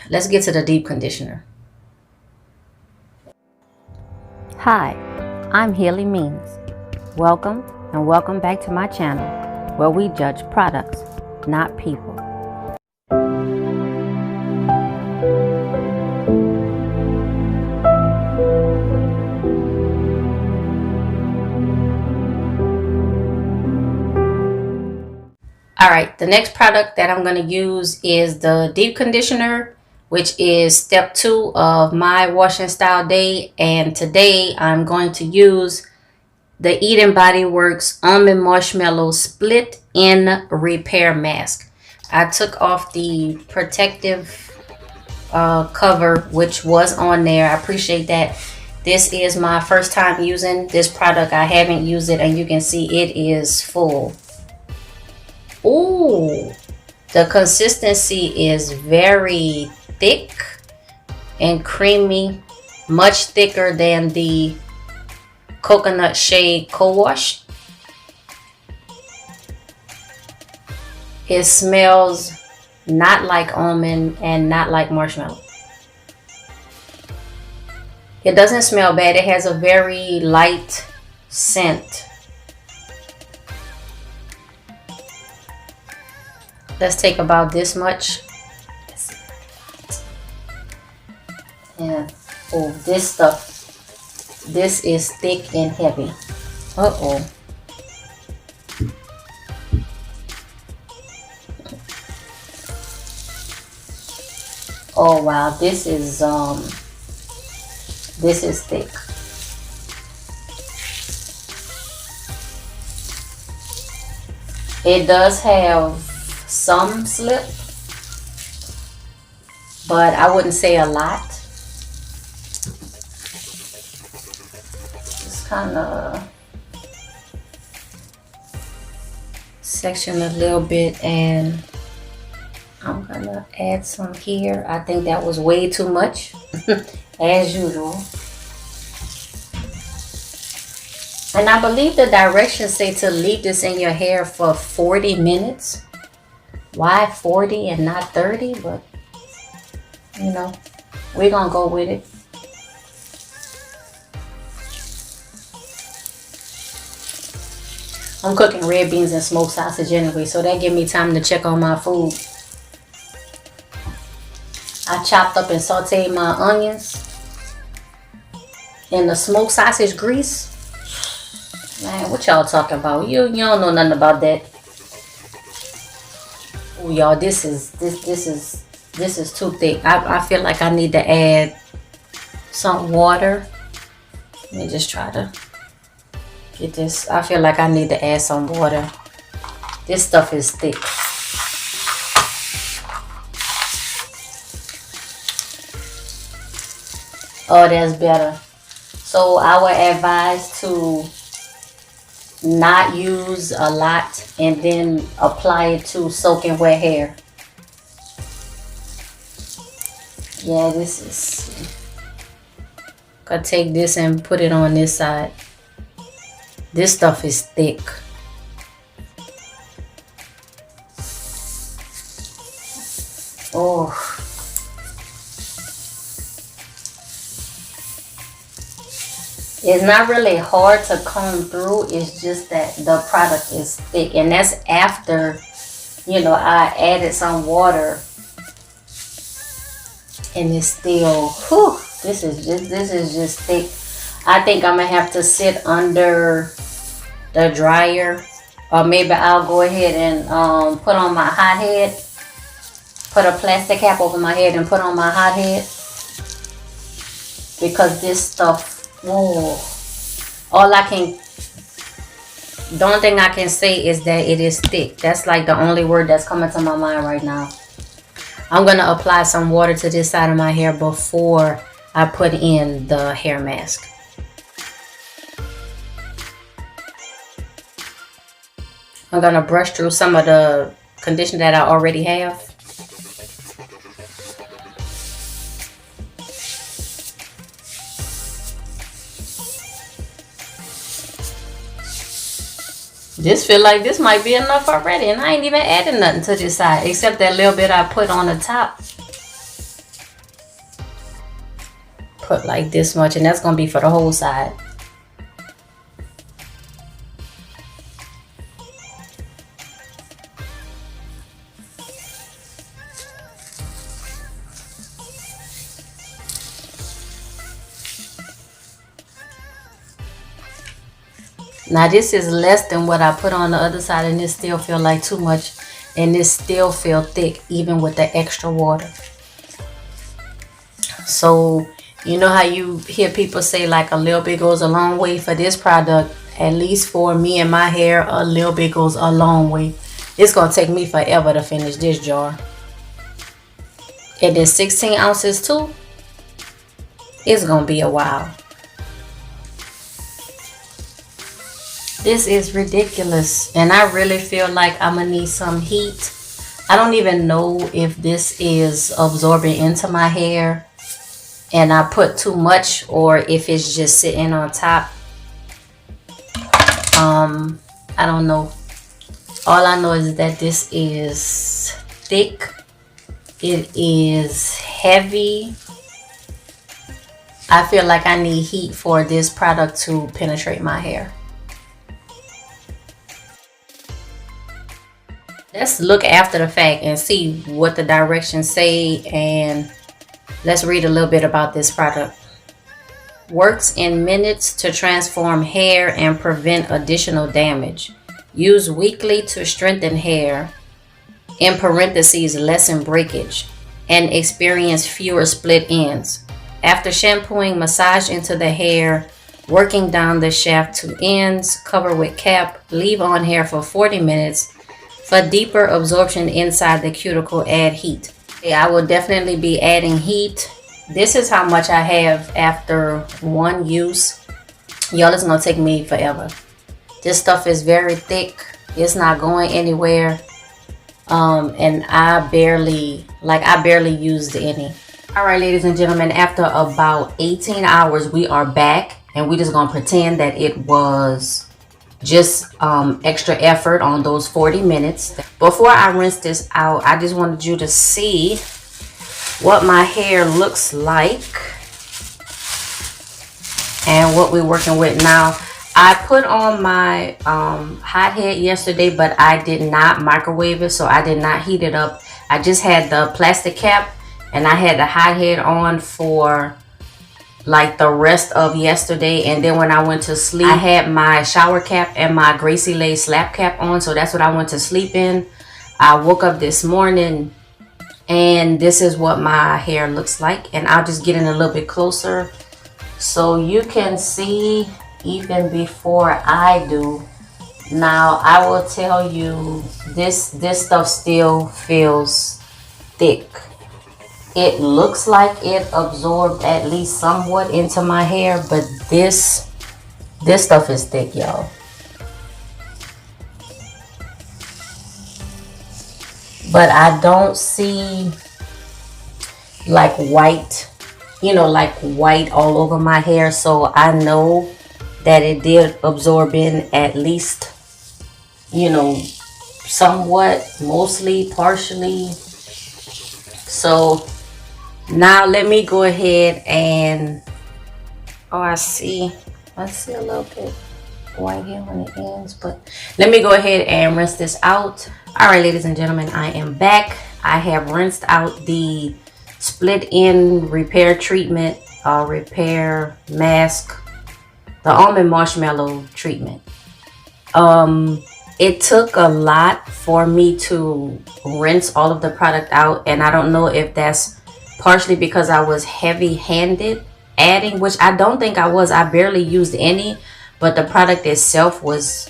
let's get to the deep conditioner. Hi, I'm Healy Means. Welcome and welcome back to my channel where we judge products, not people. Alright, the next product that I'm going to use is the deep conditioner, which is step 2 of my washing style day. And today I'm going to use the BodyWorks Almond Marshmallow Split In Repair Mask. I took off the protective cover which was on there. I appreciate that. This is my first time using this product. I haven't used it, and you can see it is full. Ooh, the consistency is very thick and creamy, much thicker than the coconut Shea CoWash. It smells not like almond and not like marshmallow. It doesn't smell bad. It has a very light scent. Let's take about this much. And oh, this stuff, this is thick and heavy. Uh-oh. Oh wow, this is thick. It does have some slip, but I wouldn't say a lot. Just kind of section a little bit, and I'm gonna add some here. I think that was way too much, as usual. And I believe the directions say to leave this in your hair for 40 minutes. Why 40 and not 30? But, you know, we're gonna go with it. I'm cooking red beans and smoked sausage anyway, so that give me time to check on my food. I chopped up and sauteed my onions in the smoked sausage grease. Man, what y'all talking about? You don't know nothing about that. Oh, y'all, this is too thick. I feel like I need to add some water. Let me just try to get this. I feel like I need to add some water. This stuff is thick. Oh, that's better. So I would advise to not use a lot and then apply it to soaking wet hair. Yeah, this is, gonna take this and put it on this side. This stuff is thick. Oh, it's not really hard to comb through. It's just that the product is thick, and that's after, you know, I added some water, and it's still, whew, this is just thick. I think I'm gonna have to sit under the dryer, or maybe I'll go ahead and put on my hot head, put a plastic cap over my head and put on my hot head, because this stuff, oh, the only thing I can say is that it is thick. That's like the only word that's coming to my mind right now. I'm going to apply some water to this side of my hair before I put in the hair mask. I'm going to brush through some of the conditioner that I already have. This feel like this might be enough already, and I ain't even adding nothing to this side except that little bit I put on the top. put like this much, and that's gonna be for the whole side. Now this is less than what I put on the other side, and this still feel like too much, and this still feel thick even with the extra water. So you know how you hear people say like a little bit goes a long way? For this product, at least for me and my hair, a little bit goes a long way. It's gonna take me forever to finish this jar. And then 16 ounces too. It's gonna be a while. This is ridiculous, and I really feel like I'm gonna need some heat. I don't even know if this is absorbing into my hair and I put too much, or if it's just sitting on top. I don't know. All I know is that this is thick. It is heavy. I feel like I need heat for this product to penetrate my hair. Let's look after the fact and see what the directions say, and let's read a little bit about this product. Works in minutes to transform hair and prevent additional damage. Use weekly to strengthen hair, in parentheses lessen breakage, and experience fewer split ends. After shampooing, massage into the hair, working down the shaft to ends, cover with cap, leave on hair for 40 minutes. For deeper absorption inside the cuticle, add heat. I will definitely be adding heat. This is how much I have after one use. Y'all, it's gonna take me forever. This stuff is very thick. It's not going anywhere. And I barely used any. All right, ladies and gentlemen, after about 18 hours, we are back, and we just gonna pretend that it was just extra effort on those 40 minutes. Before I rinse this out, I just wanted you to see what my hair looks like and what we're working with now. I put on my hot head yesterday, but I did not microwave it, so I did not heat it up. I just had the plastic cap, and I had the hot head on for like the rest of yesterday, and then when I went to sleep, I had my shower cap and my Gracie Lay slap cap on, so that's what I went to sleep in. I woke up this morning, and this is what my hair looks like, and I'll just get in a little bit closer so you can see even before I do. Now I will tell you, this stuff still feels thick. It looks like it absorbed at least somewhat into my hair, but this stuff is thick, y'all. But I don't see like white, like white all over my hair, so I know that it did absorb in at least, somewhat, mostly, partially. So now let me go ahead and, I see a little bit white here when it ends, but let me go ahead and rinse this out. All right, ladies and gentlemen, I am back. I have rinsed out the split end repair treatment, repair mask, the Almond Marshmallow treatment. It took a lot for me to rinse all of the product out, and I don't know if that's partially because I was heavy-handed adding, which I don't think I was. I barely used any, but the product itself was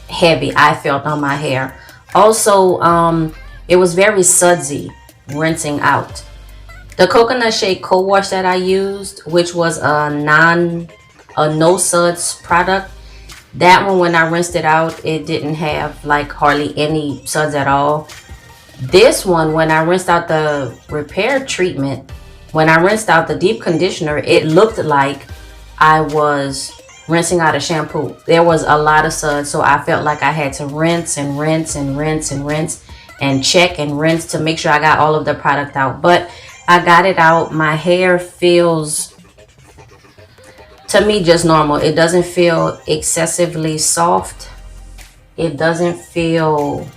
heavy, I felt, on my hair. Also, it was very sudsy rinsing out. The coconut Shea CoWash that I used, which was a no suds product, that one, when I rinsed it out, it didn't have like hardly any suds at all. This one, when I rinsed out the repair treatment, when I rinsed out the deep conditioner, it looked like I was rinsing out a shampoo. There was a lot of suds, so I felt like I had to rinse and rinse and rinse and rinse and check and rinse to make sure I got all of the product out. But I got it out. My hair feels to me, just normal. It doesn't feel excessively soft. It doesn't feel,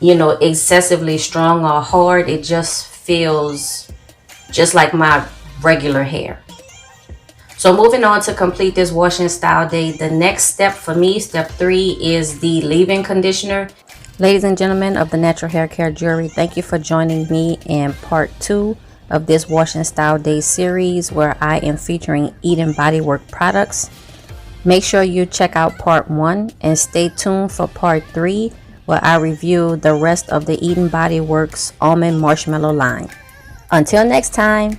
you know, excessively strong or hard. It just feels just like my regular hair. So moving on to complete this washing style day, the next step for me, step 3, is the leave-in conditioner. Ladies and gentlemen of the Natural Haircare Jury, thank you for joining me in part 2 of this washing style day series where I am featuring Eden BodyWorks products. Make sure you check out part 1 and stay tuned for part 3 where I review the rest of the Eden BodyWorks Almond Marshmallow line. Until next time.